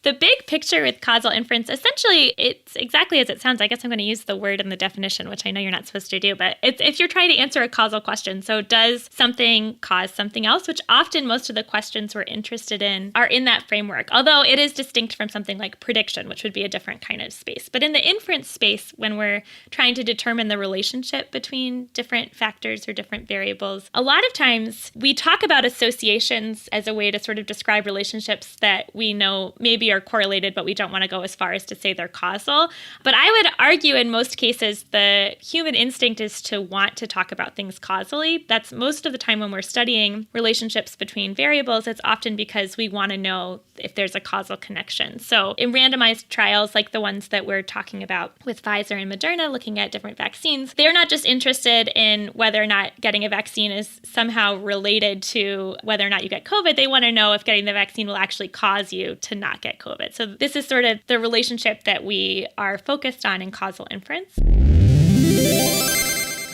The big picture with causal inference, essentially, it's exactly as it sounds. I guess I'm going to use the word in the definition, which I know you're not supposed to do, but it's if you're trying to answer a causal question. So does something cause something else, which often most of the questions we're interested in are in that framework, although it is distinct from something like prediction, which would be a different kind of space. But in the inference space, when we're trying to determine the relationship between different factors or different variables, a lot of times we talk about associations as a way to sort of describe relationships that we know maybe are correlated, but we don't want to go as far as to say they're causal. But I would argue in most cases, the human instinct is to want to talk about things causally. That's most of the time when we're studying relationships between variables, it's often because we want to know if there's a causal connection. So in randomized trials like the ones that we're talking about with Pfizer and Moderna, looking at different vaccines, they're not just interested in whether or not getting a vaccine is somehow related to whether or not you get COVID. They want to know if getting the vaccine will actually cause you to not get COVID. So this is sort of the relationship that we are focused on in causal inference.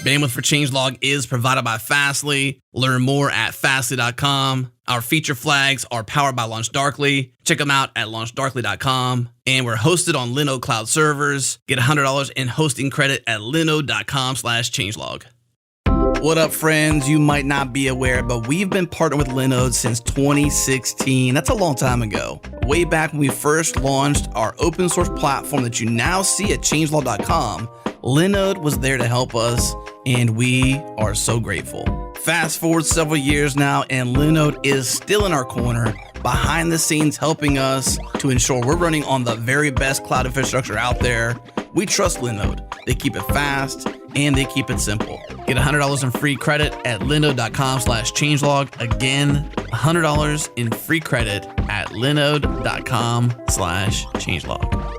Bandwidth for changelog is provided by Fastly. Learn more at fastly.com. Our feature flags are powered by LaunchDarkly. Check them out at launchdarkly.com. And we're hosted on Linode Cloud servers. Get $100 in hosting credit at linode.com/changelog. What up, friends? You might not be aware, but we've been partnering with Linode since 2016. That's a long time ago. Way back when we first launched our open source platform that you now see at changelog.com, Linode was there to help us, and we are so grateful. Fast forward several years now, and Linode is still in our corner, behind the scenes helping us to ensure we're running on the very best cloud infrastructure out there. We trust Linode. They keep it fast, and they keep it simple. Get $100 in free credit at linode.com/changelog. Again, $100 in free credit at linode.com/changelog.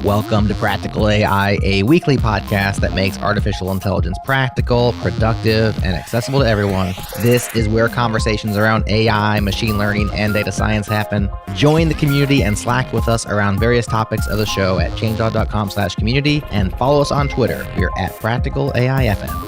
Welcome to Practical AI, a weekly podcast that makes artificial intelligence practical, productive, and accessible to everyone. This is where conversations around AI, machine learning, and data science happen. Join the community and Slack with us around various topics of the show at changelog.com/community and follow us on Twitter. We're at PracticalAIFM.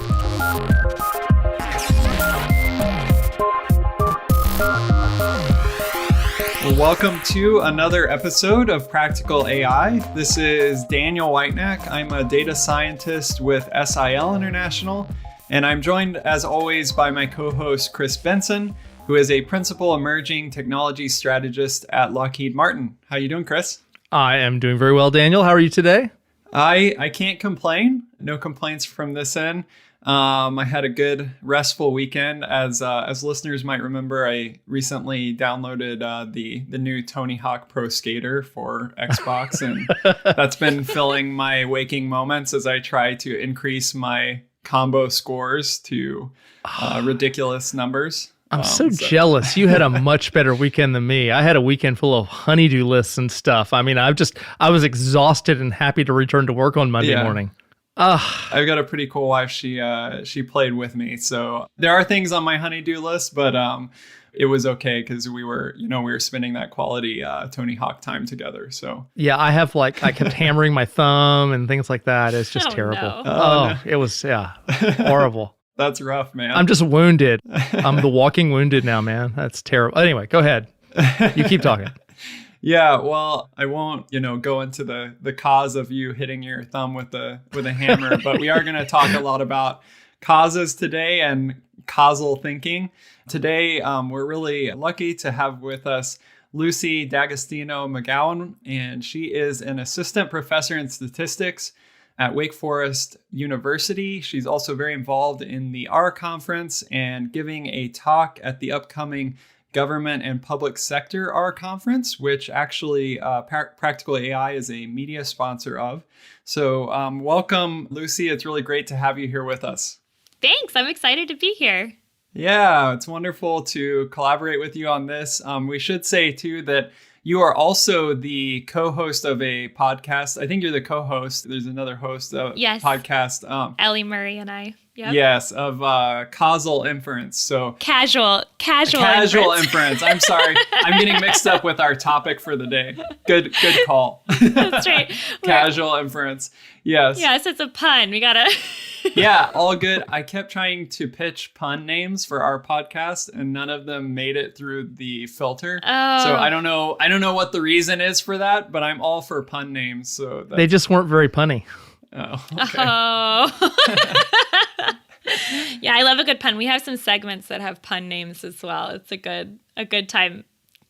Welcome to another episode of Practical AI. This is Daniel Whitenack. I'm a data scientist with SIL International, and I'm joined, as always, by my co-host, Chris Benson, who is a principal emerging technology strategist at Lockheed Martin. How you doing, Chris? I am doing very well, Daniel. How are you today? I can't complain. No complaints from this end. I had a good restful weekend. As listeners might remember, I recently downloaded the new Tony Hawk Pro Skater for Xbox, and that's been filling my waking moments as I try to increase my combo scores to ridiculous numbers. I'm so jealous. You had a much better weekend than me. I had a weekend full of honeydew lists and stuff. I mean, I was exhausted and happy to return to work on Monday morning. I've got a pretty cool wife. She played with me. So there are things on my honeydew list, but it was okay because we were spending that quality Tony Hawk time together. So yeah, I kept hammering my thumb and things like that. It's just terrible. No. It was horrible. That's rough, man. I'm just wounded. I'm the walking wounded now, man. That's terrible. Anyway, go ahead. You keep talking. Yeah, well, I won't, go into the cause of you hitting your thumb with a hammer, but we are going to talk a lot about causes today and causal thinking. Today, we're really lucky to have with us Lucy D'Agostino McGowan, and she is an assistant professor in statistics at Wake Forest University. She's also very involved in the R conference and giving a talk at the upcoming Government and Public Sector R Conference, which actually Practical AI is a media sponsor of. So welcome, Lucy. It's really great to have you here with us. Thanks. I'm excited to be here. Yeah, it's wonderful to collaborate with you on this. We should say, too, that you are also the co-host of a podcast. I think you're the co-host. There's another host of Yes. podcast. Ellie Murray and I. Yep. Yes, of causal inference. So Casual inference. I'm sorry. I'm getting mixed up with our topic for the day. Good call. That's right. Casual inference. Yes. Yes, it's a pun. We gotta. Yeah, all good. I kept trying to pitch pun names for our podcast, and none of them made it through the filter. Oh. So I don't know what the reason is for that, but I'm all for pun names. So They just weren't very punny. Oh, okay. Oh. Yeah, I love a good pun. We have some segments that have pun names as well. It's a good time.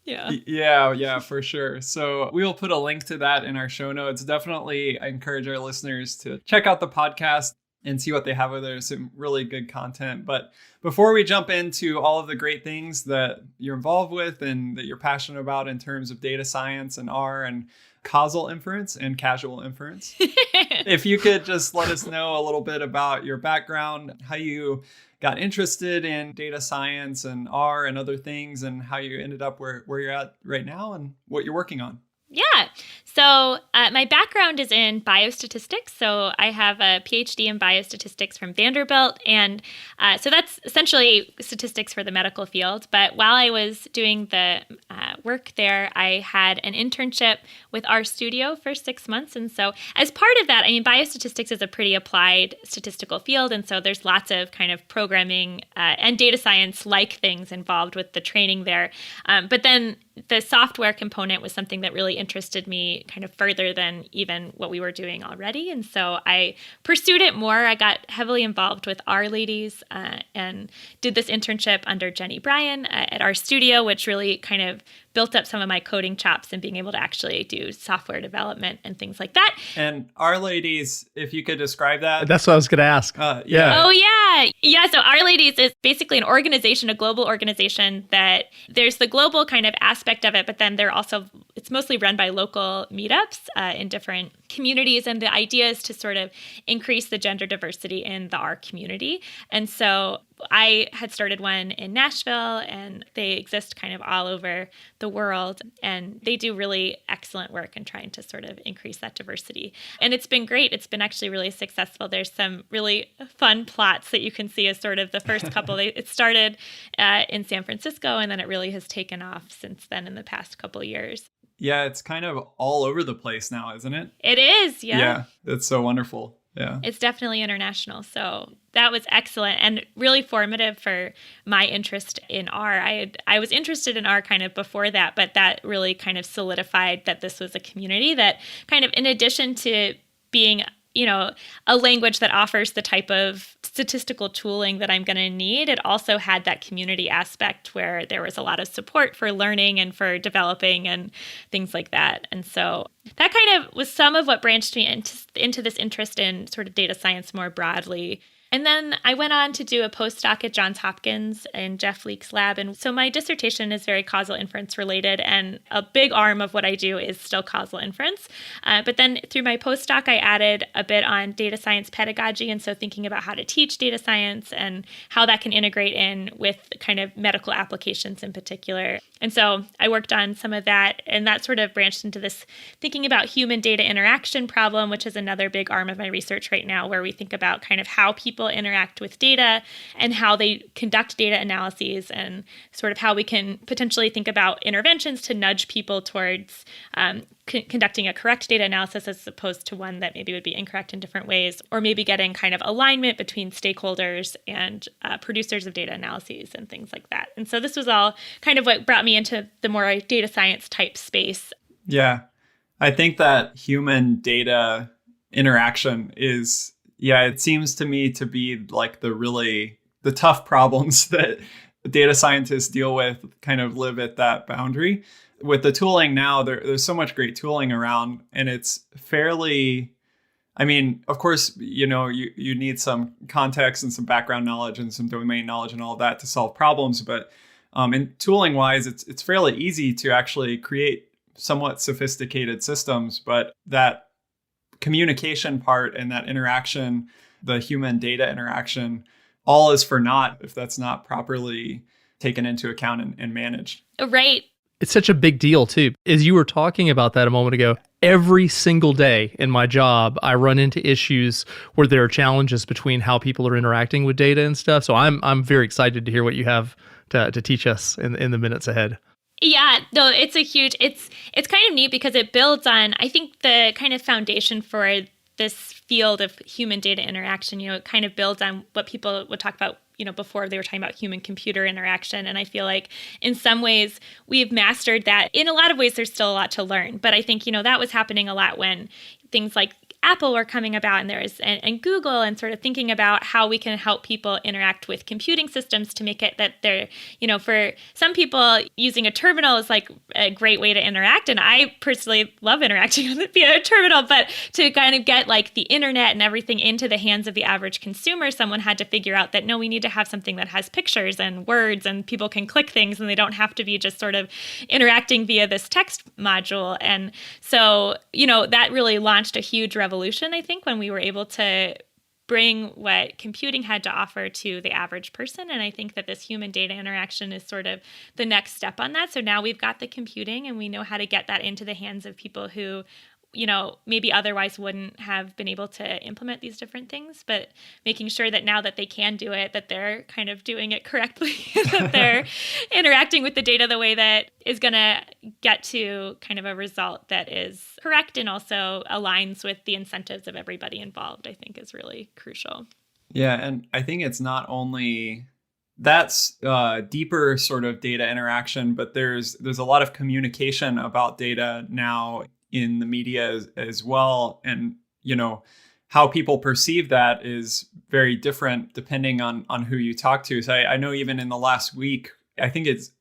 Yeah. Yeah, for sure. So we will put a link to that in our show notes. Definitely, I encourage our listeners to check out the podcast and see what they have over there. Some really good content. But before we jump into all of the great things that you're involved with and that you're passionate about in terms of data science and R and causal inference and casual inference, if you could just let us know a little bit about your background, how you got interested in data science and R and other things, and how you ended up where you're at right now and what you're working on. Yeah. So my background is in biostatistics. So I have a PhD in biostatistics from Vanderbilt. And so that's essentially statistics for the medical field. But while I was doing the work there, I had an internship with RStudio for 6 months. And so as part of that, I mean, biostatistics is a pretty applied statistical field. And so there's lots of kind of programming and data science-like things involved with the training there. But then the software component was something that really interested me kind of further than even what we were doing already. And so I pursued it more. I got heavily involved with R Ladies and did this internship under Jenny Bryan at RStudio, which really kind of built up some of my coding chops and being able to actually do software development and things like that. And R Ladies, if you could describe that. That's what I was going to ask. Yeah. Oh, yeah. Yeah. So R Ladies is basically an organization, a global organization that there's the global kind of aspect of it, but then it's mostly run by local meetups in different communities. And the idea is to sort of increase the gender diversity in the R community. And so I had started one in Nashville, and they exist kind of all over the world, and they do really excellent work in trying to sort of increase that diversity. And it's been great. It's been actually really successful. There's some really fun plots that you can see as sort of the first couple. It started in San Francisco, and then it really has taken off since then in the past couple years. Yeah, it's kind of all over the place now, isn't it? It is, yeah. Yeah, that's so wonderful. Yeah. It's definitely international. So that was excellent and really formative for my interest in R. I was interested in R kind of before that, but that really kind of solidified that this was a community that kind of, in addition to being, a language that offers the type of statistical tooling that I'm going to need, it also had that community aspect where there was a lot of support for learning and for developing and things like that. And so that kind of was some of what branched me into this interest in sort of data science more broadly. And then I went on to do a postdoc at Johns Hopkins in Jeff Leake's lab. And so my dissertation is very causal inference related, and a big arm of what I do is still causal inference. But then through my postdoc, I added a bit on data science pedagogy. And so thinking about how to teach data science and how that can integrate in with kind of medical applications in particular. And so I worked on some of that, and that sort of branched into this thinking about human data interaction problem, which is another big arm of my research right now, where we think about kind of how people interact with data and how they conduct data analyses, and sort of how we can potentially think about interventions to nudge people towards conducting a correct data analysis as opposed to one that maybe would be incorrect in different ways, or maybe getting kind of alignment between stakeholders and producers of data analyses and things like that. And so this was all kind of what brought me into the more data science type space. Yeah. I think that human data interaction is, it seems to me to be like the tough problems that data scientists deal with, kind of live at that boundary. With the tooling now, there's so much great tooling around, and it's fairly, of course, you need some context and some background knowledge and some domain knowledge and all of that to solve problems. But in tooling wise, it's fairly easy to actually create somewhat sophisticated systems, but that communication part and that interaction, the human data interaction, all is for naught if that's not properly taken into account and managed. Right. It's such a big deal too. As you were talking about that a moment ago, every single day in my job, I run into issues where there are challenges between how people are interacting with data and stuff. So I'm very excited to hear what you have to teach us in the minutes ahead. Yeah, no, it's kind of neat because it builds on, I think, the kind of foundation for this field of human data interaction. It kind of builds on what people would talk about, before they were talking about human computer interaction. And I feel like in some ways we've mastered that. In a lot of ways, there's still a lot to learn. But I think, that was happening a lot when things like Apple were coming about and Google, and sort of thinking about how we can help people interact with computing systems to make it that they're, for some people, using a terminal is like a great way to interact. And I personally love interacting with it via a terminal, but to kind of get like the internet and everything into the hands of the average consumer, someone had to figure out that, no, we need to have something that has pictures and words and people can click things and they don't have to be just sort of interacting via this text module. And so, that really launched a huge revolution, I think, when we were able to bring what computing had to offer to the average person. And I think that this human data interaction is sort of the next step on that. So now we've got the computing and we know how to get that into the hands of people who, maybe otherwise wouldn't have been able to implement these different things, but making sure that now that they can do it, that they're kind of doing it correctly, that they're interacting with the data the way that is going to get to kind of a result that is correct and also aligns with the incentives of everybody involved, I think is really crucial. Yeah, and I think it's not only that's deeper sort of data interaction, but there's a lot of communication about data now in the media as well. And, how people perceive that is very different depending on who you talk to. So I know even in the last week, I think it's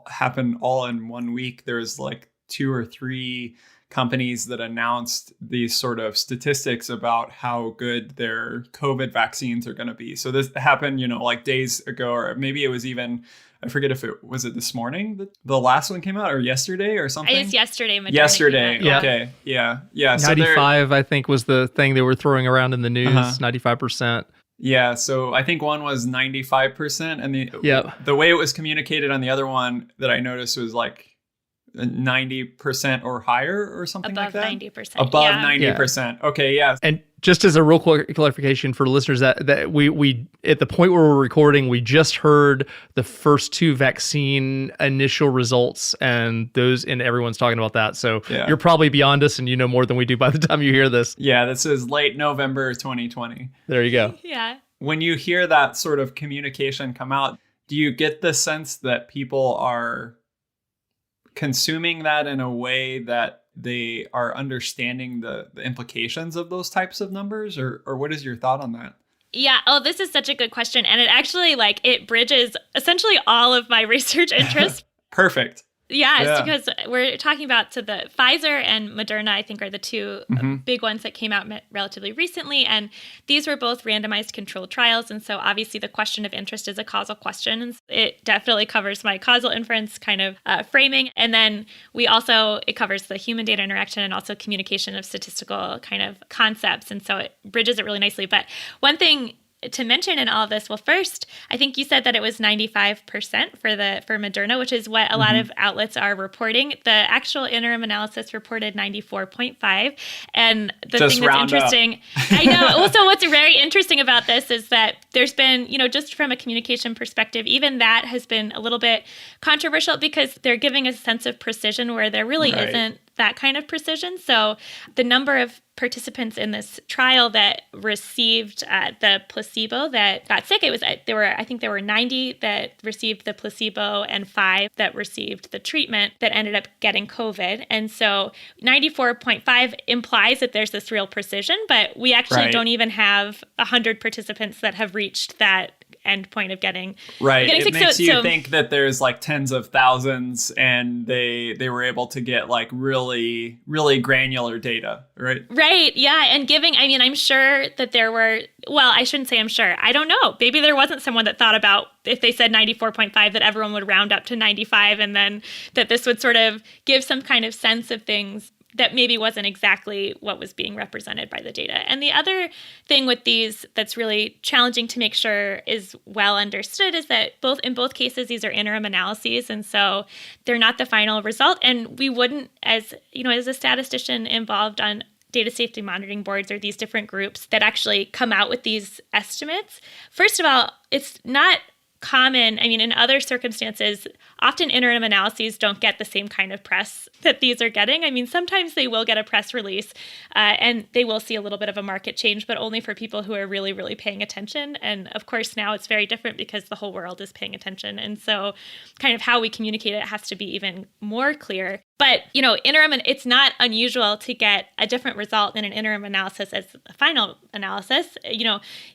happened all in 1 week. There's like 2 or 3 companies that announced these sort of statistics about how good their COVID vaccines are going to be. So this happened, like days ago, or maybe it was even, I forget if it was this morning that the last one came out, or yesterday or something. It's yesterday. Yesterday. Yeah. Okay. Yeah. 95, I think, was the thing they were throwing around in the news. 95%. Yeah. So I think one was 95%, and the way it was communicated on the other one that I noticed was like 90% or higher or something above like that. 90%. Above 90%. Okay. Yeah. And just as a real clarification for listeners, that we at the point where we're recording, we just heard the first 2 vaccine initial results, and everyone's talking about that. So you're probably beyond us, and you know more than we do by the time you hear this. Yeah, this is late November 2020. There you go. Yeah. When you hear that sort of communication come out, do you get the sense that people are consuming that in a way that they are understanding the implications of those types of numbers, or what is your thought on that? Yeah. Oh, this is such a good question. And it actually it bridges essentially all of my research interests. Perfect. Yeah, because we're talking about, so the Pfizer and Moderna, I think, are the 2 big ones that came out relatively recently. And these were both randomized controlled trials. And so obviously the question of interest is a causal question. And it definitely covers my causal inference kind of framing. And then it covers the human data interaction and also communication of statistical kind of concepts. And so it bridges it really nicely. But one thing to mention in all of this, well, first, I think you said that it was 95% for Moderna, which is what a lot of outlets are reporting. The actual interim analysis reported 94.5. And the just thing that's interesting, I know. Also, what's very interesting about this is that there's been, just from a communication perspective, even that has been a little bit controversial because they're giving a sense of precision where there really isn't that kind of precision. So the number of participants in this trial that received the placebo that got sick, I think there were 90 that received the placebo and 5 that received the treatment that ended up getting COVID. And so 94.5 implies that there's this real precision, but we actually don't even have 100 participants that have reached that end point of getting it sick. Makes you think that there's like tens of thousands, and they were able to get like really, really granular data, right? Right, yeah. And I'm sure that there were, well, I shouldn't say I'm sure. I don't know. Maybe there wasn't someone that thought about, if they said 94.5, that everyone would round up to 95, and then that this would sort of give some kind of sense of things that maybe wasn't exactly what was being represented by the data. And the other thing with these that's really challenging to make sure is well understood is that in both cases, these are interim analyses. And so they're not the final result. And we wouldn't, as a statistician involved on data safety monitoring boards or these different groups that actually come out with these estimates. First of all, it's not common. I mean, in other circumstances, often interim analyses don't get the same kind of press that these are getting. I mean, sometimes they will get a press release and they will see a little bit of a market change, but only for people who are really, really paying attention. And of course, now it's very different because the whole world is paying attention. And so kind of how we communicate it has to be even more clear. But, interim, and it's not unusual to get a different result in an interim analysis as a final analysis.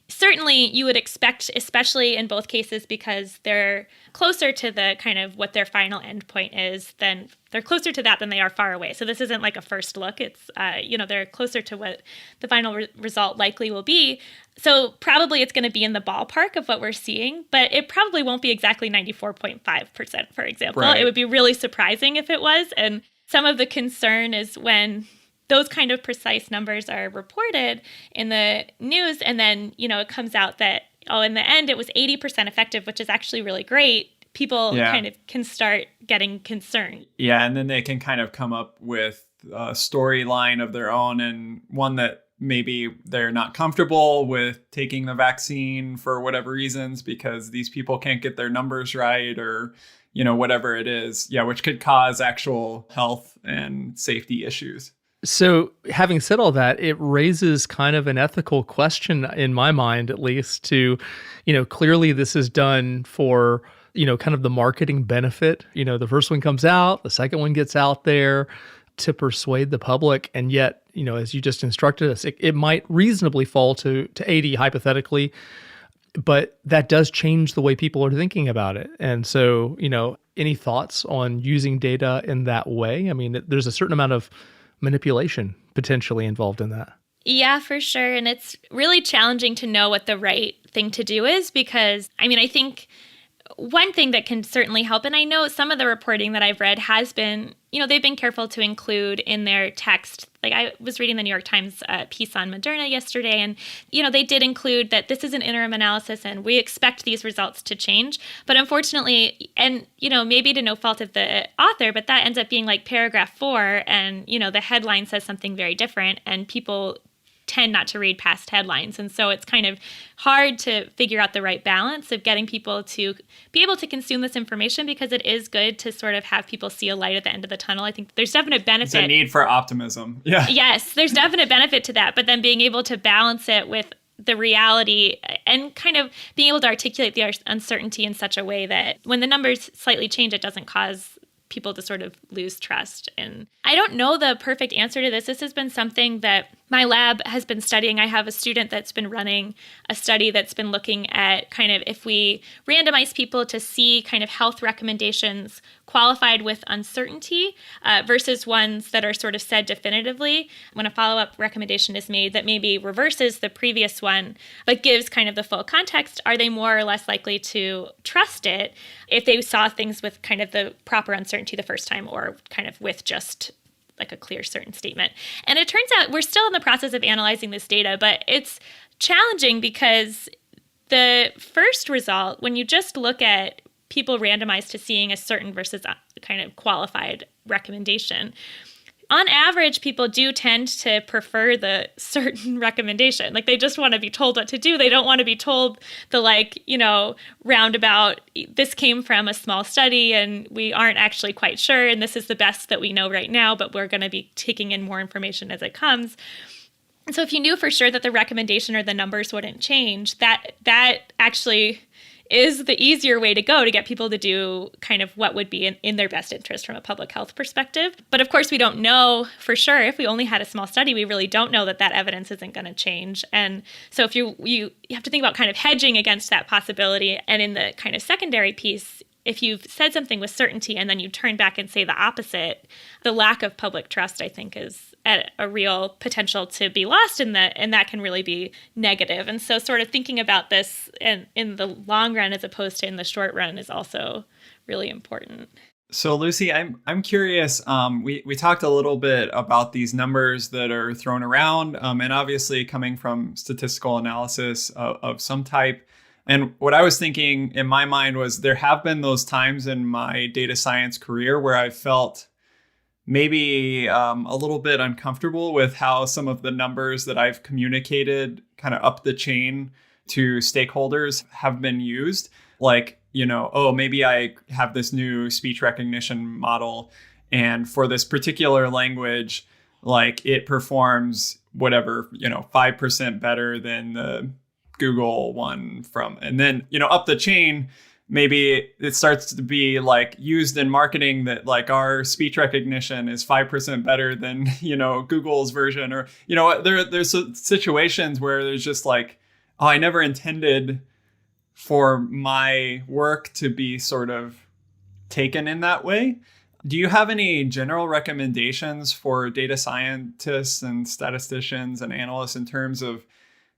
Certainly you would expect, especially in both cases, because they're closer to the kind of what their final endpoint is, then they're closer to that than they are far away. So this isn't like a first look. It's, they're closer to what the final result likely will be. So probably it's going to be in the ballpark of what we're seeing, but it probably won't be exactly 94.5%, for example. Right. It would be really surprising if it was. And some of the concern is when those kind of precise numbers are reported in the news, and then, it comes out that, in the end, it was 80% effective, which is actually really great. People kind of can start getting concerned. Yeah, and then they can kind of come up with a storyline of their own, and one that maybe they're not comfortable with taking the vaccine for whatever reasons because these people can't get their numbers right or, whatever it is. Yeah, which could cause actual health and safety issues. So having said all that, it raises kind of an ethical question in my mind, at least, to, clearly this is done for, kind of the marketing benefit. The first one comes out, the second one gets out there to persuade the public. And yet, as you just instructed us, it might reasonably fall to 80 hypothetically, but that does change the way people are thinking about it. And so, any thoughts on using data in that way? I mean, there's a certain amount of manipulation potentially involved in that. Yeah, for sure. And it's really challenging to know what the right thing to do is because, I think one thing that can certainly help, and I know some of the reporting that I've read has been, they've been careful to include in their text. Like I was reading the New York Times piece on Moderna yesterday, and, they did include that this is an interim analysis and we expect these results to change. But unfortunately, and, maybe to no fault of the author, but that ends up being like paragraph 4 and, the headline says something very different and people tend not to read past headlines. And so it's kind of hard to figure out the right balance of getting people to be able to consume this information because it is good to sort of have people see a light at the end of the tunnel. I think there's definite benefit. It's a need for optimism. Yeah. Yes, there's definite benefit to that. But then being able to balance it with the reality and kind of being able to articulate the uncertainty in such a way that when the numbers slightly change, it doesn't cause people to sort of lose trust. And I don't know the perfect answer to this. This has been something that my lab has been studying. I have a student that's been running a study that's been looking at kind of if we randomize people to see kind of health recommendations qualified with uncertainty versus ones that are sort of said definitively when a follow-up recommendation is made that maybe reverses the previous one but gives kind of the full context, are they more or less likely to trust it if they saw things with kind of the proper uncertainty the first time or kind of with just like a clear, certain statement. And it turns out we're still in the process of analyzing this data, but it's challenging because the first result, when you just look at people randomized to seeing a certain versus kind of qualified recommendation, on average, people do tend to prefer the certain recommendation. Like they just want to be told what to do. They don't want to be told the roundabout, this came from a small study and we aren't actually quite sure. And this is the best that we know right now, but we're going to be taking in more information as it comes. And so if you knew for sure that the recommendation or the numbers wouldn't change, that actually is the easier way to go to get people to do kind of what would be in their best interest from a public health perspective. But of course, we don't know for sure. If we only had a small study, we really don't know that evidence isn't going to change. And so if you have to think about kind of hedging against that possibility. And in the kind of secondary piece, if you've said something with certainty and then you turn back and say the opposite, the lack of public trust, I think, is at a real potential to be lost in that, and that can really be negative. And so sort of thinking about this in the long run as opposed to in the short run is also really important. So Lucy, I'm curious. We talked a little bit about these numbers that are thrown around, and obviously coming from statistical analysis of some type. And what I was thinking in my mind was there have been those times in my data science career where I felt maybe a little bit uncomfortable with how some of the numbers that I've communicated kind of up the chain to stakeholders have been used. Like, oh, maybe I have this new speech recognition model, and for this particular language, like it performs whatever, 5% better than the Google one from, and then, up the chain, maybe it starts to be like used in marketing that like our speech recognition is 5% better than, Google's version, or, there's situations where there's just like, oh, I never intended for my work to be sort of taken in that way. Do you have any general recommendations for data scientists and statisticians and analysts in terms of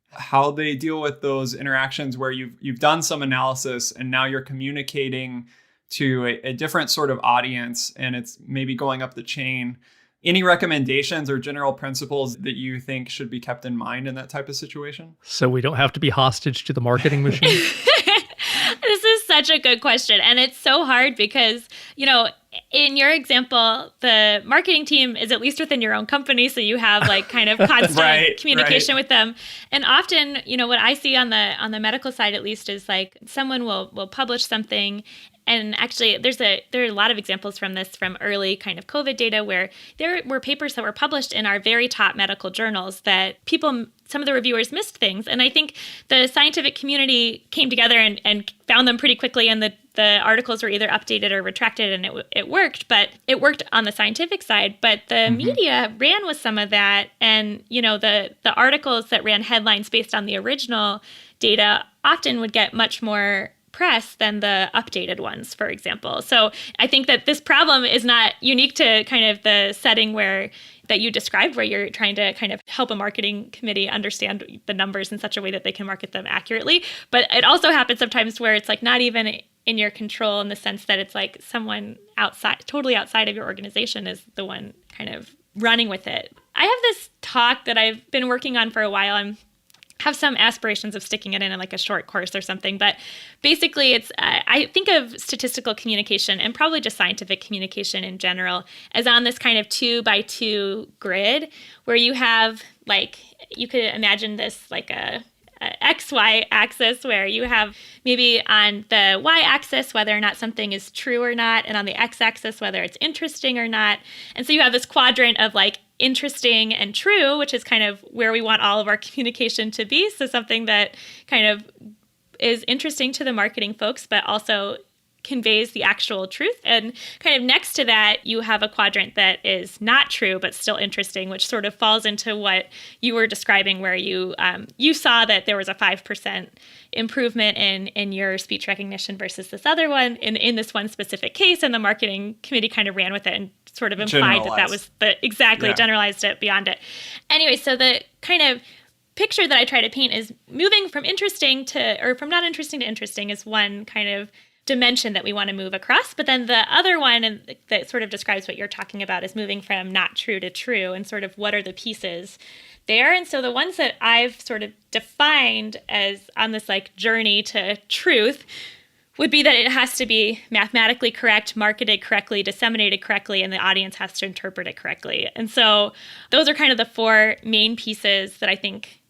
how they deal with those interactions where you've done some analysis and now you're communicating to a different sort of audience and it's maybe going up the chain? Any recommendations or general principles that you think should be kept in mind in that type of situation? So we don't have to be hostage to the marketing machine? This is such a good question. And it's so hard because, in your example, the marketing team is at least within your own company. So you have like kind of constant communication with them. And often, what I see on the medical side, at least, is like someone will publish something. And actually, there are a lot of examples from this from early kind of COVID data where there were papers that were published in our very top medical journals that some of the reviewers missed things. And I think the scientific community came together and found them pretty quickly, and the articles were either updated or retracted, and it worked. But it worked on the scientific side. But the media ran with some of that. And, the articles that ran headlines based on the original data often would get much more press than the updated ones, for example. So I think that this problem is not unique to kind of the setting that you described, where you're trying to kind of help a marketing committee understand the numbers in such a way that they can market them accurately. But it also happens sometimes where it's like not even in your control, in the sense that it's like someone totally outside of your organization is the one kind of running with it. I have this talk that I've been working on for a while. Have some aspirations of sticking it in like a short course or something. But basically it's, I think of statistical communication and probably just scientific communication in general as on this kind of 2x2 grid where you have like, you could imagine this like a XY axis where you have maybe on the Y axis whether or not something is true or not, and on the X axis whether it's interesting or not. And so you have this quadrant of like interesting and true, which is kind of where we want all of our communication to be. So something that kind of is interesting to the marketing folks, but also conveys the actual truth. And kind of next to that, you have a quadrant that is not true, but still interesting, which sort of falls into what you were describing, where you saw that there was a 5% improvement in your speech recognition versus this other one in this one specific case. And the marketing committee kind of ran with it and sort of implied that was generalized it beyond it. Anyway, so the kind of picture that I try to paint is moving from from not interesting to interesting is one kind of dimension that we want to move across. But then the other one, and that sort of describes what you're talking about, is moving from not true to true, and sort of what are the pieces there. And so the ones that I've sort of defined as on this like journey to truth would be that it has to be mathematically correct, marketed correctly, disseminated correctly, and the audience has to interpret it correctly. And so those are kind of the four main pieces that I think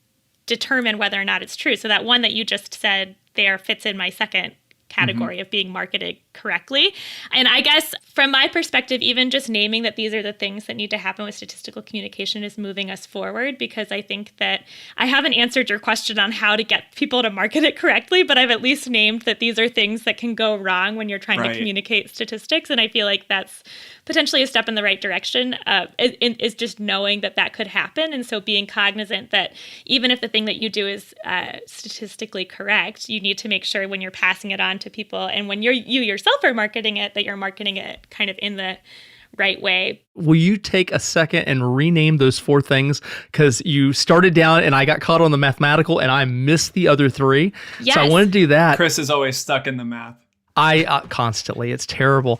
determine whether or not it's true. So that one that you just said there fits in my second category of being marketed correctly. And I guess from my perspective, even just naming that these are the things that need to happen with statistical communication is moving us forward, because I think that I haven't answered your question on how to get people to market it correctly, but I've at least named that these are things that can go wrong when you're trying to communicate statistics. And I feel like that's potentially a step in the right direction, is just knowing that could happen. And so being cognizant that even if the thing that you do is statistically correct, you need to make sure when you're passing it on to people and when you yourself are marketing it, that you're marketing it kind of in the right way. Will you take a second and rename those four things? Because you started down and I got caught on the mathematical and I missed the other three. Yes. So I want to do that. Chris is always stuck in the math. I constantly. It's terrible.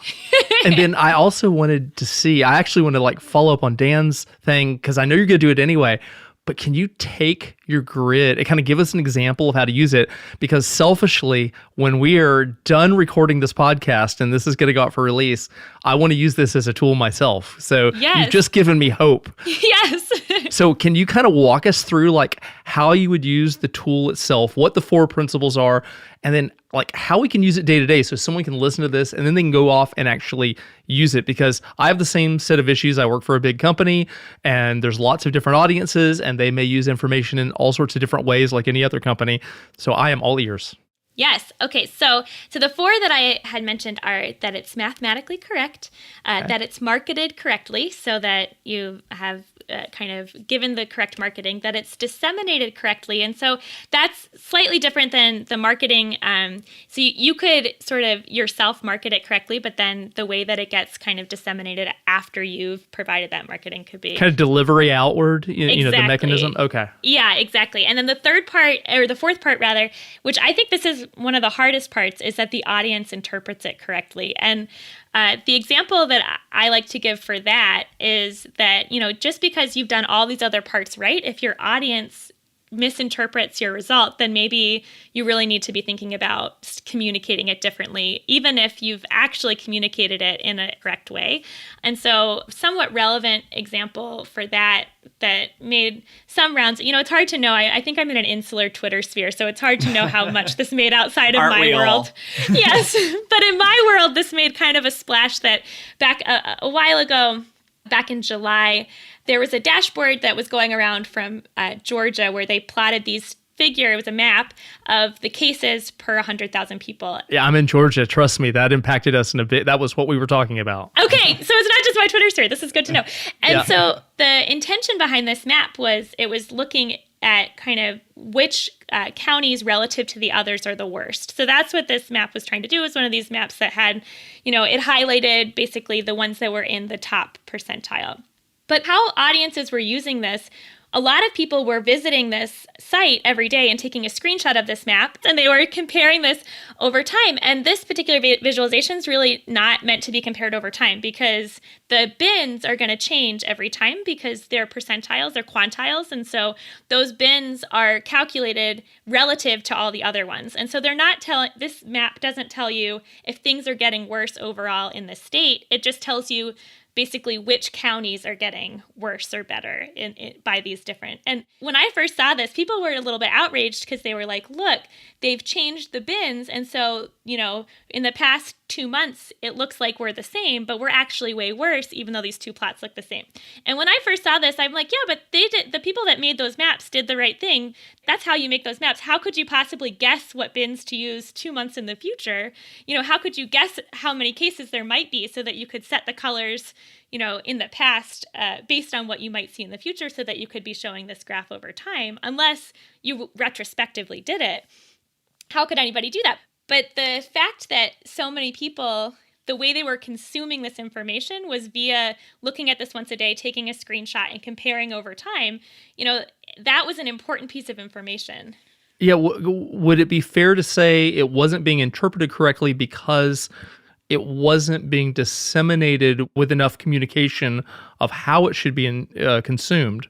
And then I also wanted to see, I actually want to like follow up on Dan's thing because I know you're going to do it anyway. But can you take your grid and kind of give us an example of how to use it? Because selfishly, when we are done recording this podcast and this is going to go out for release, I want to use this as a tool myself. So You've just given me hope. Yes. So can you kind of walk us through like how you would use the tool itself, what the 4 principles are, and then like how we can use it day to day so someone can listen to this and then they can go off and actually use it? Because I have the same set of issues. I work for a big company and there's lots of different audiences and they may use information in all sorts of different ways like any other company. So I am all ears. Yes. Okay. So the 4 that I had mentioned are that it's mathematically correct, that it's marketed correctly so that you have kind of given the correct marketing, that it's disseminated correctly. And so that's slightly different than the marketing. So you could sort of yourself market it correctly, but then the way that it gets kind of disseminated after you've provided that marketing could be kind of delivery outward, exactly. You know, the mechanism. Okay. Yeah, exactly. And then the 4th part rather, which I think this is one of the hardest parts, is that the audience interprets it correctly. And the example that I like to give for that is that, you know, just because you've done all these other parts right, if your audience misinterprets your result, then maybe you really need to be thinking about communicating it differently, even if you've actually communicated it in a correct way. And so somewhat relevant example for that made some rounds, you know, it's hard to know. I think I'm in an insular Twitter sphere, so it's hard to know how much this made outside of my world. Yes, but in my world, this made kind of a splash that back a while ago, back in July, there was a dashboard that was going around from Georgia where they plotted these it was a map of the cases per 100,000 people. Yeah, I'm in Georgia. Trust me, that impacted us in a bit. That was what we were talking about. Okay, so it's not just my Twitter story. This is good to know. And so the intention behind this map was it was looking at kind of which counties relative to the others are the worst. So that's what this map was trying to do. It was one of these maps that had, you know, it highlighted basically the ones that were in the top percentile. But how audiences were using this, a lot of people were visiting this site every day and taking a screenshot of this map, and they were comparing this over time. And this particular visualization is really not meant to be compared over time because the bins are going to change every time because they're percentiles, they're quantiles. And so those bins are calculated relative to all the other ones. And so they're not telling, this map doesn't tell you if things are getting worse overall in the state. It just tells you basically which counties are getting worse or better by these different. And when I first saw this, people were a little bit outraged because they were like, look, they've changed the bins. And so, you know, in the past 2 months, it looks like we're the same, but we're actually way worse, even though these two plots look the same. And when I first saw this, I'm like, yeah, but the people that made those maps did the right thing. That's how you make those maps. How could you possibly guess what bins to use 2 months in the future? You know, how could you guess how many cases there might be so that you could set the colors, you know, in the past based on what you might see in the future so that you could be showing this graph over time, unless you retrospectively did it. How could anybody do that? But the fact that so many people, the way they were consuming this information was via looking at this once a day, taking a screenshot and comparing over time, you know, that was an important piece of information. Yeah, would it be fair to say it wasn't being interpreted correctly because it wasn't being disseminated with enough communication of how it should be consumed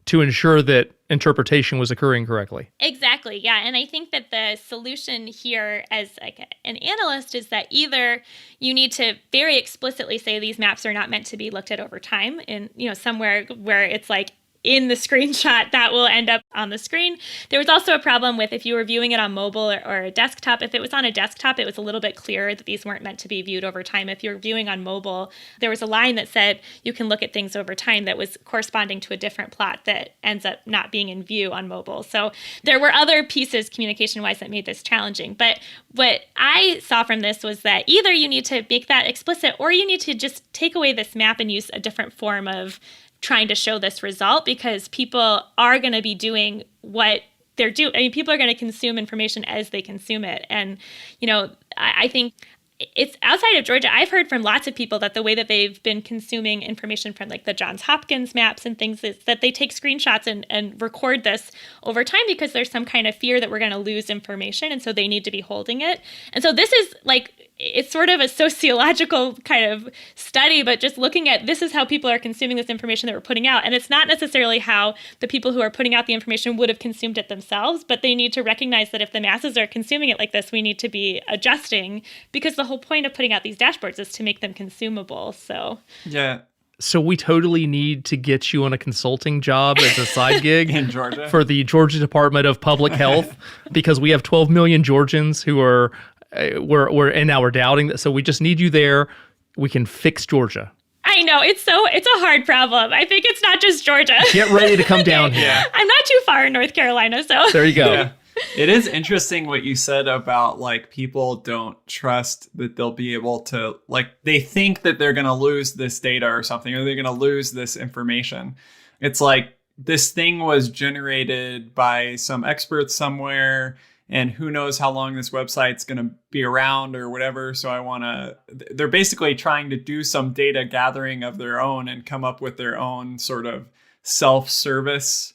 to ensure that interpretation was occurring correctly? Exactly, yeah. And I think that the solution here as like an analyst is that either you need to very explicitly say these maps are not meant to be looked at over time, and you know, somewhere where it's like in the screenshot that will end up on the screen. There was also a problem with if you were viewing it on mobile or a desktop. If it was on a desktop, it was a little bit clearer that these weren't meant to be viewed over time. If you were viewing on mobile, there was a line that said you can look at things over time that was corresponding to a different plot that ends up not being in view on mobile. So there were other pieces communication-wise that made this challenging. But what I saw from this was that either you need to make that explicit or you need to just take away this map and use a different form of trying to show this result, because people are going to be doing what they're doing. I mean, people are going to consume information as they consume it. And, you know, I think it's outside of Georgia. I've heard from lots of people that the way that they've been consuming information from like the Johns Hopkins maps and things is that they take screenshots and record this over time because there's some kind of fear that we're going to lose information. And so they need to be holding it. And so this is like it's sort of a sociological kind of study, but just looking at this is how people are consuming this information that we're putting out. And it's not necessarily how the people who are putting out the information would have consumed it themselves, but they need to recognize that if the masses are consuming it like this, we need to be adjusting, because the whole point of putting out these dashboards is to make them consumable. So yeah. So we totally need to get you on a consulting job as a side gig In Georgia? for the Georgia Department of Public Health, because we have 12 million Georgians who are and now we're doubting that. So we just need you there. We can fix Georgia. I know it's a hard problem. I think it's not just Georgia. Get ready to come down here. Yeah. I'm not too far in North Carolina, so There you go. Yeah. It is interesting what you said about like people don't trust that they'll be able to, like, they think that they're going to lose this data or something, or they're going to lose this information. It's like this thing was generated by some experts somewhere, and who knows how long this website's going to be around or whatever. So they're basically trying to do some data gathering of their own and come up with their own sort of self-service,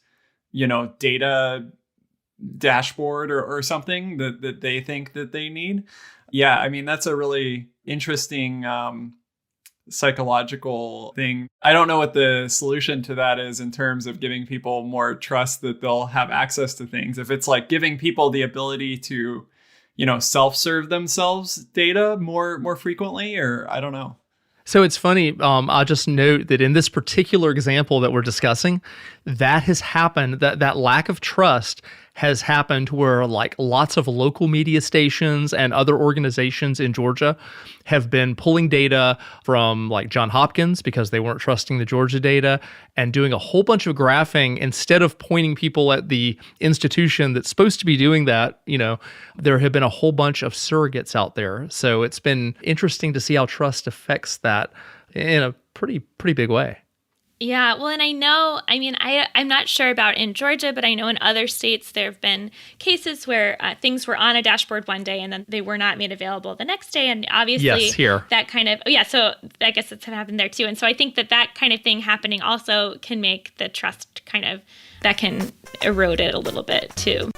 data dashboard or something that they think that they need. Yeah, I mean, that's a really interesting psychological thing. I don't know what the solution to that is in terms of giving people more trust that they'll have access to things. If it's like giving people the ability to, self-serve themselves data more frequently, or I don't know. So it's funny. I'll just note that in this particular example that we're discussing, that has happened, that lack of trust has happened where like lots of local media stations and other organizations in Georgia have been pulling data from like Johns Hopkins because they weren't trusting the Georgia data and doing a whole bunch of graphing instead of pointing people at the institution that's supposed to be doing that. There have been a whole bunch of surrogates out there. So it's been interesting to see how trust affects that in a pretty big way. Yeah, well, and I'm not sure about in Georgia, but I know in other states there have been cases where things were on a dashboard one day and then they were not made available the next day. And obviously yes, here. That kind of, so I guess it's happened there too. And so I think that kind of thing happening also can make the trust that can erode it a little bit too.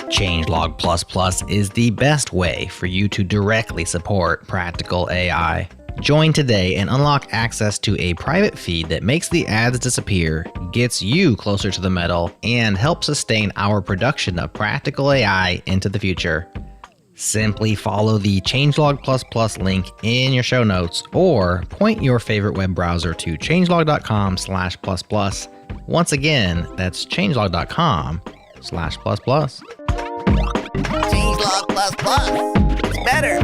Changelog++ is the best way for you to directly support practical AI. Join today and unlock access to a private feed that makes the ads disappear, gets you closer to the metal, and helps sustain our production of practical AI into the future. Simply follow the Changelog++ link in your show notes or point your favorite web browser to changelog.com/++. Once again, that's changelog.com/++. Changelog++. It's better.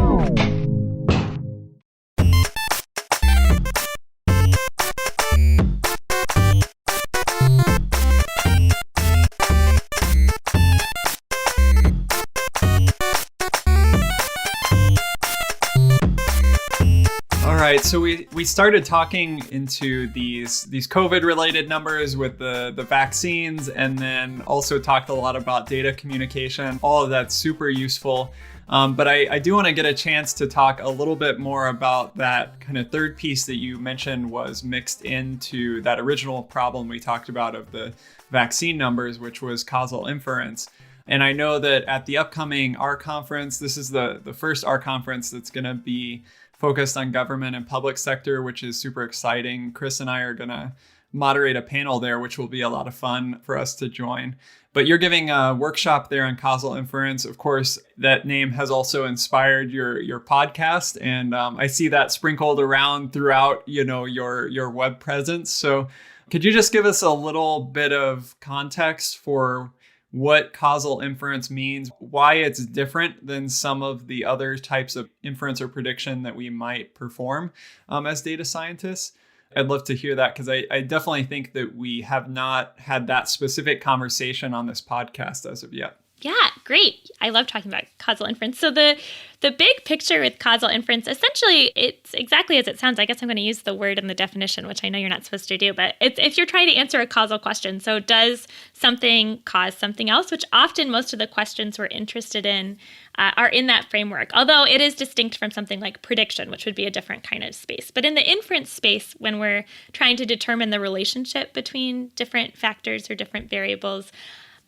All right, so we started talking into these COVID-related numbers with the vaccines, and then also talked a lot about data communication. All of that's super useful. But I do want to get a chance to talk a little bit more about that kind of third piece that you mentioned was mixed into that original problem we talked about of the vaccine numbers, which was causal inference. And I know that at the upcoming R conference, this is the first R conference that's going to be focused on government and public sector, which is super exciting. Chris and I are going to moderate a panel there, which will be a lot of fun for us to join. But you're giving a workshop there on causal inference. Of course, that name has also inspired your podcast, and I see that sprinkled around throughout, your web presence. So could you just give us a little bit of context for what causal inference means, why it's different than some of the other types of inference or prediction that we might perform as data scientists? I'd love to hear that, because I definitely think that we have not had that specific conversation on this podcast as of yet. Yeah, great. I love talking about causal inference. So the big picture with causal inference, essentially, it's exactly as it sounds. I guess I'm going to use the word in the definition, which I know you're not supposed to do, but it's if you're trying to answer a causal question. So does something cause something else, which often most of the questions we're interested in are in that framework, although it is distinct from something like prediction, which would be a different kind of space. But in the inference space, when we're trying to determine the relationship between different factors or different variables,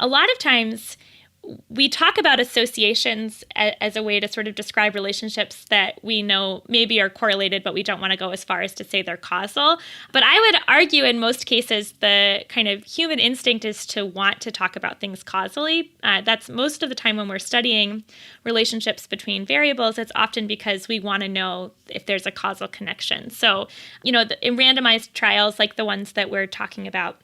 a lot of times we talk about associations as a way to sort of describe relationships that we know maybe are correlated, but we don't want to go as far as to say they're causal. But I would argue in most cases, the kind of human instinct is to want to talk about things causally. That's most of the time when we're studying relationships between variables, it's often because we want to know if there's a causal connection. So, in randomized trials like the ones that we're talking about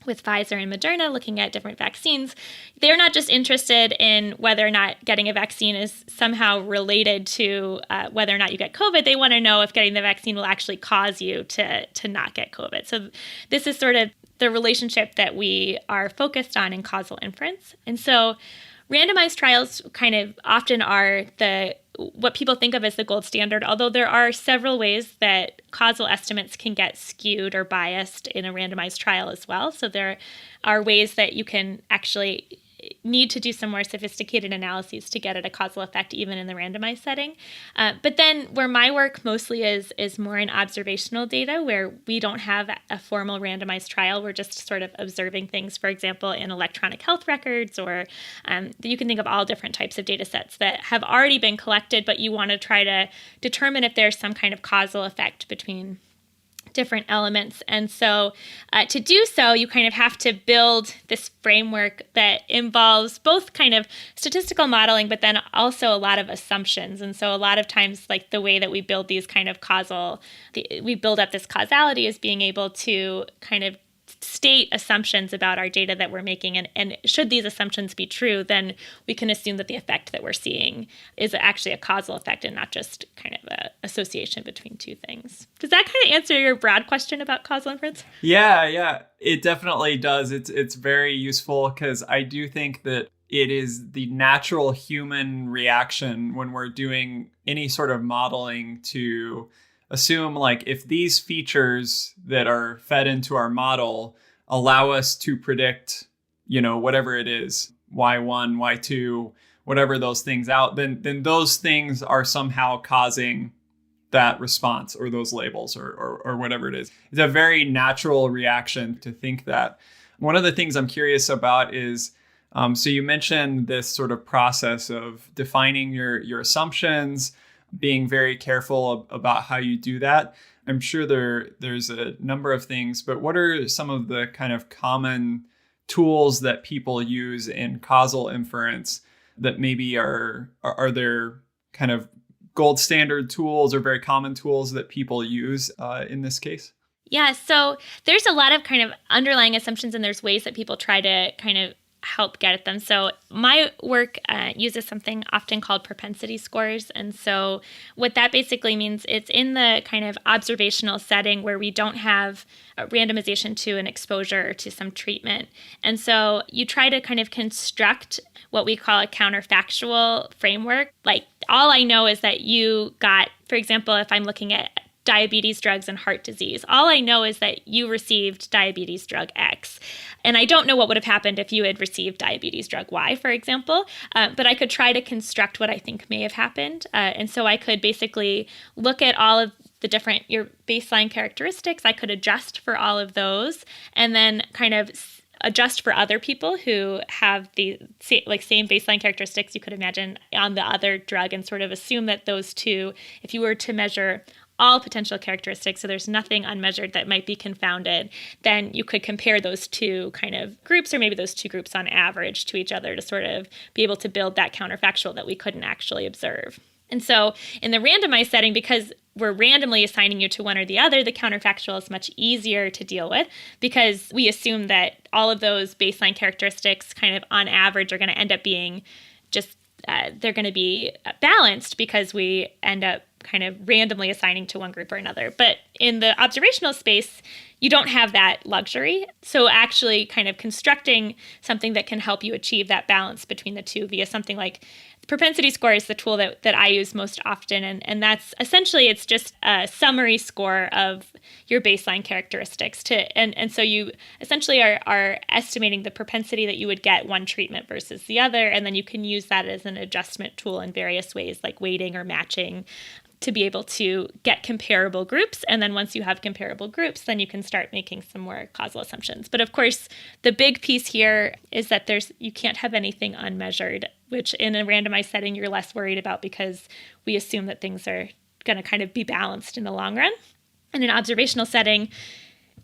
with Pfizer and Moderna, looking at different vaccines, they're not just interested in whether or not getting a vaccine is somehow related to whether or not you get COVID. They want to know if getting the vaccine will actually cause you to not get COVID. So this is sort of the relationship that we are focused on in causal inference. And so randomized trials kind of often are what people think of as the gold standard, although there are several ways that causal estimates can get skewed or biased in a randomized trial as well. So there are ways that you can actually need to do some more sophisticated analyses to get at a causal effect, even in the randomized setting. But then where my work mostly is more in observational data, where we don't have a formal randomized trial. We're just sort of observing things, for example, in electronic health records, or you can think of all different types of data sets that have already been collected, but you want to try to determine if there's some kind of causal effect between different elements. And so to do so, you kind of have to build this framework that involves both kind of statistical modeling, but then also a lot of assumptions. And so a lot of times, like the way that we build these kind of we build up this causality is being able to kind of state assumptions about our data that we're making. And should these assumptions be true, then we can assume that the effect that we're seeing is actually a causal effect and not just kind of an association between two things. Does that kind of answer your broad question about causal inference? Yeah, it definitely does. It's very useful because I do think that it is the natural human reaction when we're doing any sort of modeling to assume, like, if these features that are fed into our model allow us to predict, whatever it is, Y1, Y2, whatever those things out, then those things are somehow causing that response or those labels or whatever it is. It's a very natural reaction to think that. One of the things I'm curious about is, so you mentioned this sort of process of defining your assumptions, being very careful about how you do that. I'm sure there's a number of things, but what are some of the kind of common tools that people use in causal inference that maybe are there kind of gold standard tools or very common tools that people use in this case? Yeah, so there's a lot of kind of underlying assumptions, and there's ways that people try to kind of help get at them. So my work uses something often called propensity scores. And so what that basically means, it's in the kind of observational setting where we don't have a randomization to an exposure or to some treatment. And so you try to kind of construct what we call a counterfactual framework. Like, all I know is that you got, for example, if I'm looking at diabetes drugs and heart disease, all I know is that you received diabetes drug X. And I don't know what would have happened if you had received diabetes drug Y, for example. But I could try to construct what I think may have happened. And so I could basically look at all of the different, your baseline characteristics. I could adjust for all of those and then kind of adjust for other people who have the same baseline characteristics you could imagine on the other drug, and sort of assume that those two, if you were to measure all potential characteristics, so there's nothing unmeasured that might be confounded, then you could compare those two kind of groups, or maybe those two groups on average, to each other to sort of be able to build that counterfactual that we couldn't actually observe. And so in the randomized setting, because we're randomly assigning you to one or the other, the counterfactual is much easier to deal with, because we assume that all of those baseline characteristics kind of on average are going to end up being just they're going to be balanced, because we end up kind of randomly assigning to one group or another. But in the observational space, you don't have that luxury. So actually kind of constructing something that can help you achieve that balance between the two via something like propensity score is the tool that I use most often. And that's essentially, it's just a summary score of your baseline characteristics and so you essentially are estimating the propensity that you would get one treatment versus the other. And then you can use that as an adjustment tool in various ways, like weighting or matching, to be able to get comparable groups. And then once you have comparable groups, then you can start making some more causal assumptions. But of course, the big piece here is that you can't have anything unmeasured, which in a randomized setting, you're less worried about because we assume that things are going to kind of be balanced in the long run. In an observational setting,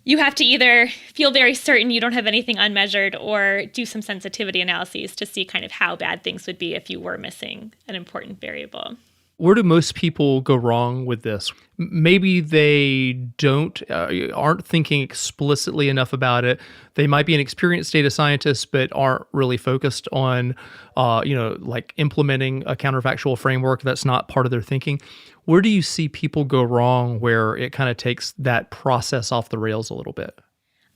you have to either feel very certain you don't have anything unmeasured or do some sensitivity analyses to see kind of how bad things would be if you were missing an important variable. Where do most people go wrong with this? Maybe they aren't thinking explicitly enough about it. They might be an experienced data scientist, but aren't really focused on, like implementing a counterfactual framework. That's not part of their thinking. Where do you see people go wrong where it kind of takes that process off the rails a little bit?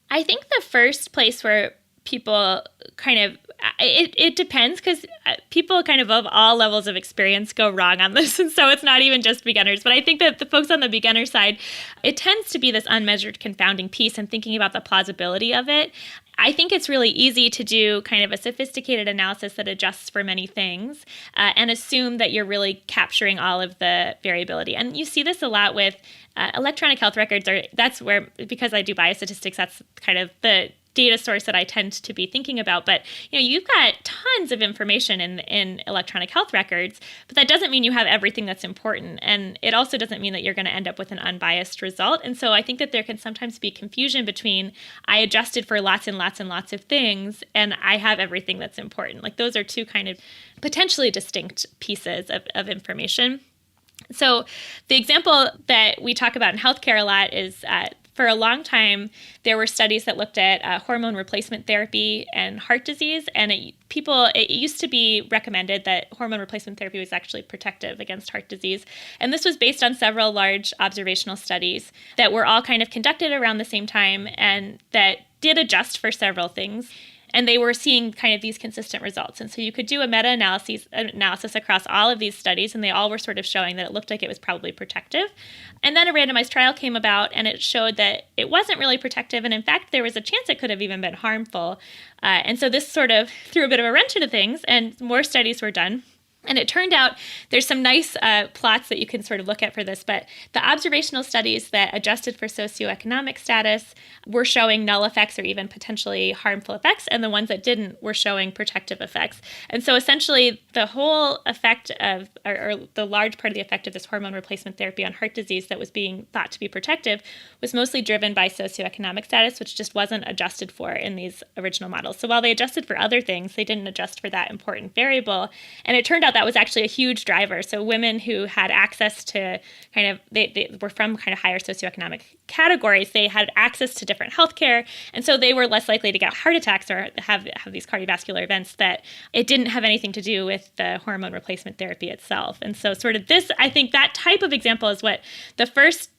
I think the first place where people kind of, it depends because people kind of all levels of experience go wrong on this. And so it's not even just beginners. But I think that the folks on the beginner side, it tends to be this unmeasured confounding piece and thinking about the plausibility of it. I think it's really easy to do kind of a sophisticated analysis that adjusts for many things and assume that you're really capturing all of the variability. And you see this a lot with electronic health records. That's where, because I do biostatistics, that's kind of the data source that I tend to be thinking about. But you've got tons of information in electronic health records, but that doesn't mean you have everything that's important. And it also doesn't mean that you're going to end up with an unbiased result. And so I think that there can sometimes be confusion between I adjusted for lots and lots and lots of things and I have everything that's important. Like those are two kind of potentially distinct pieces of information. So the example that we talk about in healthcare a lot is for a long time, there were studies that looked at hormone replacement therapy and heart disease. And it used to be recommended that hormone replacement therapy was actually protective against heart disease. And this was based on several large observational studies that were all kind of conducted around the same time and that did adjust for several things. And they were seeing kind of these consistent results. And so you could do a meta-analysis across all of these studies, and they all were sort of showing that it looked like it was probably protective. And then a randomized trial came about, and it showed that it wasn't really protective. And in fact, there was a chance it could have even been harmful. And so this sort of threw a bit of a wrench into things, and more studies were done. And it turned out there's some nice plots that you can sort of look at for this, but the observational studies that adjusted for socioeconomic status were showing null effects or even potentially harmful effects, and the ones that didn't were showing protective effects. And so essentially the whole effect of, or the large part of the effect of this hormone replacement therapy on heart disease that was being thought to be protective was mostly driven by socioeconomic status, which just wasn't adjusted for in these original models. So while they adjusted for other things, they didn't adjust for that important variable. And it turned out that was actually a huge driver. So women who had access to they were from kind of higher socioeconomic categories, they had access to different healthcare. And so they were less likely to get heart attacks or have these cardiovascular events that it didn't have anything to do with the hormone replacement therapy itself. And so sort of this, I think that type of example is what the first,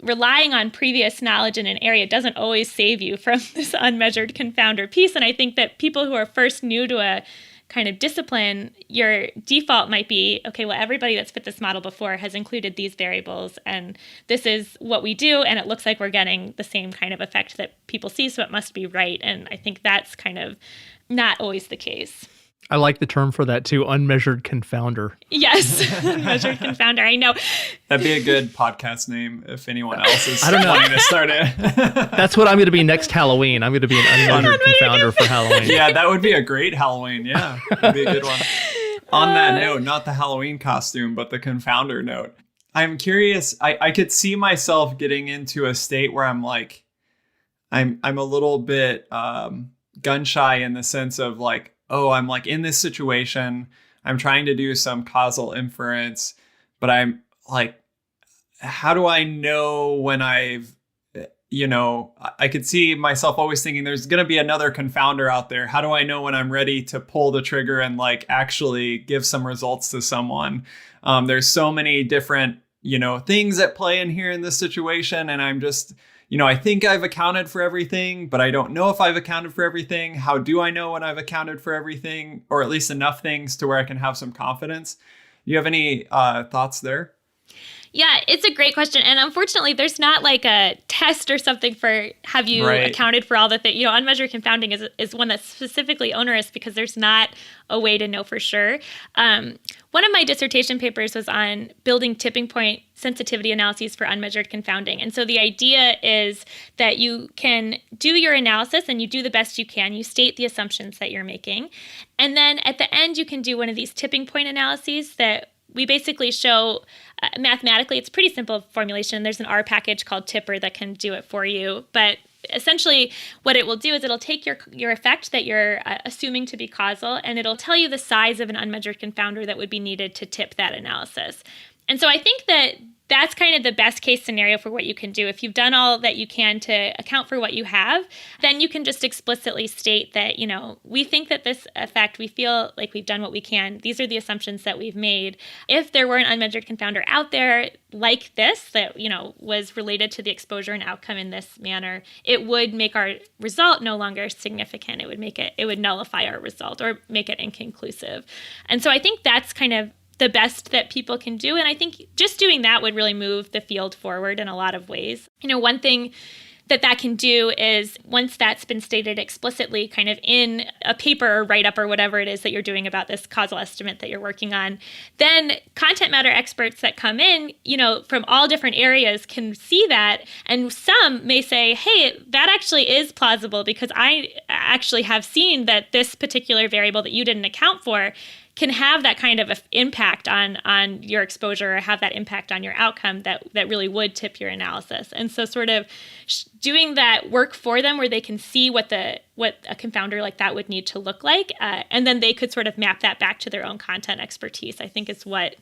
relying on previous knowledge in an area doesn't always save you from this unmeasured confounder piece. And I think that people who are first new to a kind of discipline, your default might be, okay, well, everybody that's fit this model before has included these variables, and this is what we do, and it looks like we're getting the same kind of effect that people see, so it must be right. And I think that's kind of not always the case. I like the term for that too, unmeasured confounder. Yes, unmeasured confounder. I know. That'd be a good podcast name if anyone else is wanting to start it. That's what I'm going to be next Halloween. I'm going to be an unmeasured confounder for Halloween. Yeah, that would be a great Halloween. Yeah, that'd be a good one. On that note, not the Halloween costume, but the confounder note. I'm curious. I could see myself getting into a state where I'm like, I'm a little bit gun shy in the sense of like, oh, I'm like in this situation, I'm trying to do some causal inference, but I'm like, how do I know when I could see myself always thinking there's going to be another confounder out there. How do I know when I'm ready to pull the trigger and like actually give some results to someone? There's so many different things at play in here in this situation. And I'm just, I think I've accounted for everything, but I don't know if I've accounted for everything. How do I know when I've accounted for everything, or at least enough things to where I can have some confidence? Do you have any thoughts there? Yeah, it's a great question. And unfortunately, there's not like a test or something for have you accounted for all the things. Unmeasured confounding is one that's specifically onerous because there's not a way to know for sure. One of my dissertation papers was on building tipping point sensitivity analyses for unmeasured confounding. And so the idea is that you can do your analysis and you do the best you can. You state the assumptions that you're making. And then at the end, you can do one of these tipping point analyses that we basically show mathematically. It's a pretty simple formulation. There's an R package called Tipper that can do it for you. But essentially what it will do is it'll take your effect that you're assuming to be causal, and it'll tell you the size of an unmeasured confounder that would be needed to tip that analysis. And so I think that that's kind of the best case scenario for what you can do. If you've done all that you can to account for what you have, then you can just explicitly state that, we think that this effect, we feel like we've done what we can. These are the assumptions that we've made. If there were an unmeasured confounder out there like this that, was related to the exposure and outcome in this manner, it would make our result no longer significant. It would nullify our result or make it inconclusive. And so I think that's kind of the best that people can do. And I think just doing that would really move the field forward in a lot of ways. One thing that can do is once that's been stated explicitly kind of in a paper or write-up or whatever it is that you're doing about this causal estimate that you're working on, then content matter experts that come in, from all different areas can see that. And some may say, hey, that actually is plausible because I actually have seen that this particular variable that you didn't account for can have that kind of impact on your exposure or have that impact on your outcome that really would tip your analysis. And so sort of doing that work for them where they can see what a confounder like that would need to look like, and then they could sort of map that back to their own content expertise, I think is what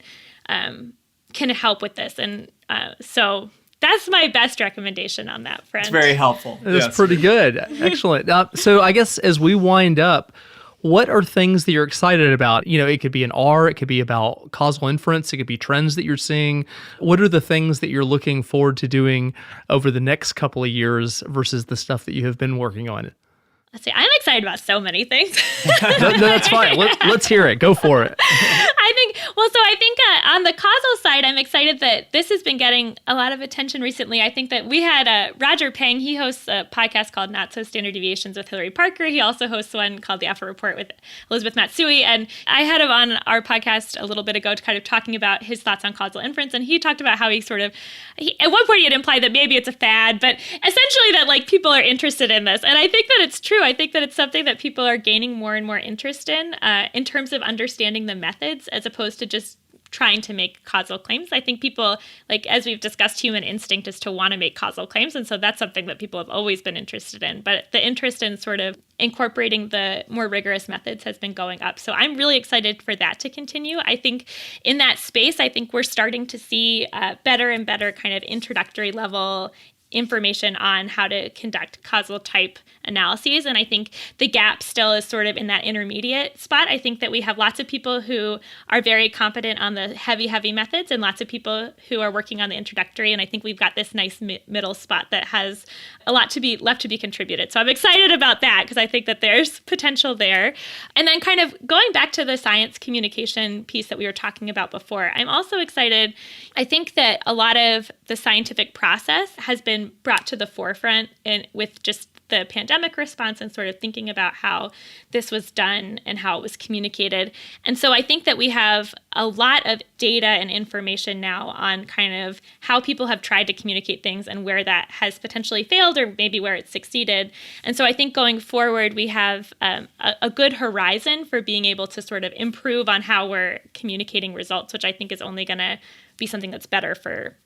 can help with this. And so that's my best recommendation on that front. It's very helpful. That's pretty good. Excellent. So I guess as we wind up, what are things that you're excited about? It could be an R, it could be about causal inference, it could be trends that you're seeing. What are the things that you're looking forward to doing over the next couple of years versus the stuff that you have been working on? Let's see, I'm excited about so many things. No, that's fine. Let's hear it. Go for it. I think on the causal side, I'm excited that this has been getting a lot of attention recently. I think that we had Roger Peng. He hosts a podcast called Not So Standard Deviations with Hillary Parker. He also hosts one called The Alpha Report with Elizabeth Matsui. And I had him on our podcast a little bit ago to kind of talking about his thoughts on causal inference. And he talked about how at one point he had implied that maybe it's a fad, but essentially that like people are interested in this. And I think that it's true. I think that it's something that people are gaining more and more interest in terms of understanding the methods as opposed to just trying to make causal claims. I think people, like as we've discussed, human instinct is to want to make causal claims. And so that's something that people have always been interested in. But the interest in sort of incorporating the more rigorous methods has been going up. So I'm really excited for that to continue. I think in that space, I think we're starting to see better and better kind of introductory level information on how to conduct causal type analyses. And I think the gap still is sort of in that intermediate spot. I think that we have lots of people who are very competent on the heavy methods and lots of people who are working on the introductory. And I think we've got this nice middle spot that has a lot to be left to be contributed. So I'm excited about that because I think that there's potential there. And then kind of going back to the science communication piece that we were talking about before, I'm also excited. I think that a lot of the scientific process has been brought to the forefront and with just the pandemic response and sort of thinking about how this was done and how it was communicated. And so I think that we have a lot of data and information now on kind of how people have tried to communicate things and where that has potentially failed or maybe where it succeeded. And so I think going forward, we have a good horizon for being able to sort of improve on how we're communicating results, which I think is only going to be something that's better for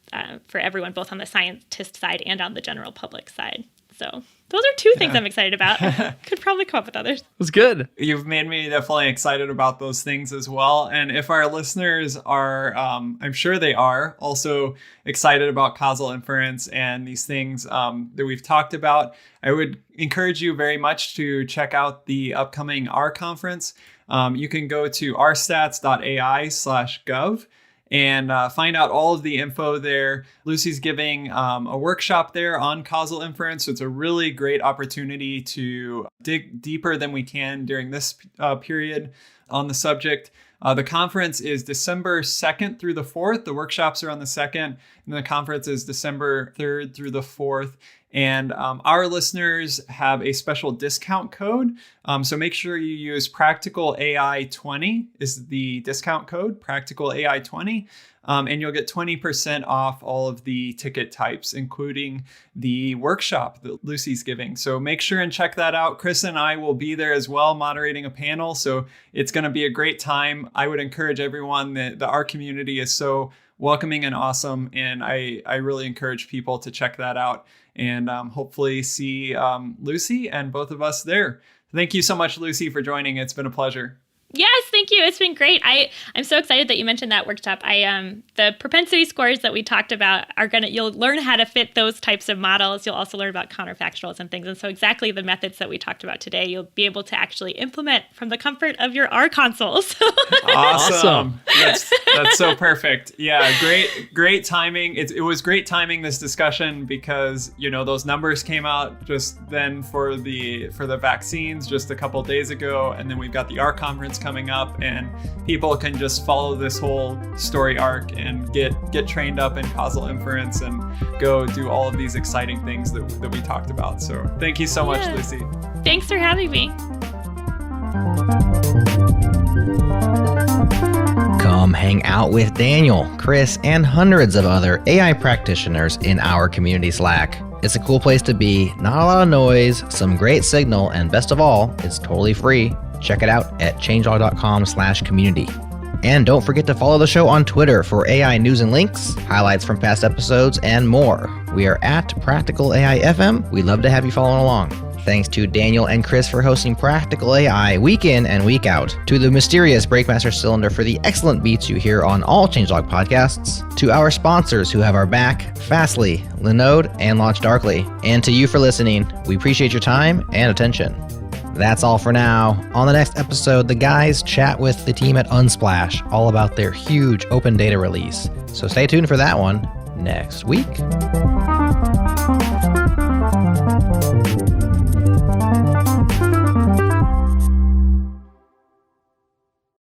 everyone, both on the scientist side and on the general public side. So those are two things I'm excited about. Could probably come up with others. It was good. You've made me definitely excited about those things as well. And if our listeners are, I'm sure they are, also excited about causal inference and these things that we've talked about, I would encourage you very much to check out the upcoming R conference. You can go to rstats.ai/gov. and find out all of the info there. Lucy's giving a workshop there on causal inference. So it's a really great opportunity to dig deeper than we can during this period on the subject. The conference is December 2nd through the 4th. The workshops are on the 2nd, and the conference is December 3rd through the 4th. And our listeners have a special discount code. So make sure you use Practical AI 20 is the discount code, Practical AI 20. And you'll get 20% off all of the ticket types, including the workshop that Lucy's giving. So make sure and check that out. Chris and I will be there as well, moderating a panel. So it's going to be a great time. I would encourage everyone that our community is so welcoming and awesome. And I really encourage people to check that out and hopefully see Lucy and both of us there. Thank you so much, Lucy, for joining. It's been a pleasure. Yes, thank you. It's been great. I'm so excited that you mentioned that workshop. The propensity scores that we talked about you'll learn how to fit those types of models. You'll also learn about counterfactuals and things. And so exactly the methods that we talked about today, you'll be able to actually implement from the comfort of your R consoles. Awesome. That's so perfect. Yeah, great timing. It was great timing, this discussion, because those numbers came out just then for the vaccines just a couple of days ago, and then we've got the R conference coming up, and people can just follow this whole story arc and get trained up in causal inference and go do all of these exciting things that we talked about. So thank you so much, Lucy. Thanks for having me. Come hang out with Daniel, Chris, and hundreds of other AI practitioners in our community Slack. It's a cool place to be, not a lot of noise, some great signal, and best of all, it's totally free. Check it out at changelog.com/community. And don't forget to follow the show on Twitter for AI news and links, highlights from past episodes, and more. We are at Practical AI FM. We'd love to have you following along. Thanks to Daniel and Chris for hosting Practical AI week in and week out, to the mysterious Breakmaster Cylinder for the excellent beats you hear on all Changelog podcasts, to our sponsors who have our back, Fastly, Linode, and LaunchDarkly, and to you for listening. We appreciate your time and attention. That's all for now. On the next episode, the guys chat with the team at Unsplash all about their huge open data release. So stay tuned for that one next week.